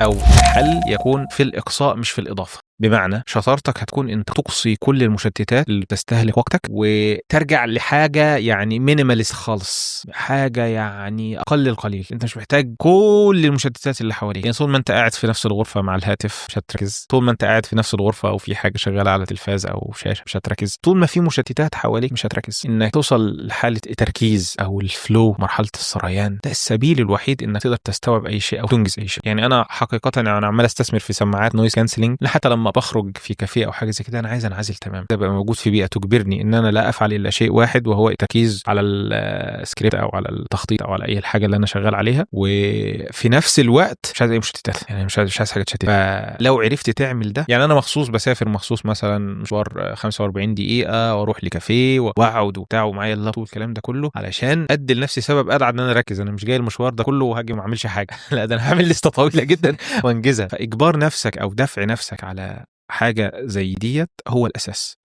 او الحل يكون في الاقصاء مش في الاضافه. بمعنى شطارتك هتكون انت تقصي كل المشتتات اللي بتستهلك وقتك وترجع لحاجه يعني مينيماليست خالص، حاجه يعني اقل القليل. انت مش محتاج كل المشتتات اللي حواليك. يعني طول ما انت قاعد في نفس الغرفه مع الهاتف مش هتركز، طول ما انت قاعد في نفس الغرفه او في حاجه شغاله على تلفاز او شاشه مش هتركز، طول ما في مشتتات حواليك مش هتركز. انك توصل لحاله التركيز او الفلو، مرحله السريان، ده السبيل الوحيد انك تقدر تستوعب اي شيء او تنجز اي شيء. يعني انا حقيقه انا عمال استثمر في سماعات نويز كانسلنج، حتى لما بخرج في كافيه او حاجه زي كده انا عايز انعزل تمام، ابقى موجود في بيئه تجبرني ان انا لا افعل الا شيء واحد، وهو التركيز على السكريبت او على التخطيط او على اي حاجه اللي انا شغال عليها، وفي نفس الوقت مش عايز اي مشتتات، يعني مش عايز حاجه تشتت. فلو عرفت تعمل ده، يعني انا مخصوص بسافر مخصوص مثلا مشوار 45 دقيقه واروح لكافيه واقعد وبتاع ومعايا اللابتوب والكلام ده كله علشان ادي لنفسي سبب ادعى ان انا اركز. انا مش جاي المشوار ده كله وهاجي ما اعملش حاجه لا، ده انا هعمل لسته طويله جدا وانجزها. فاجبار نفسك او دفع نفسك على حاجه زي ديت هو الاساس.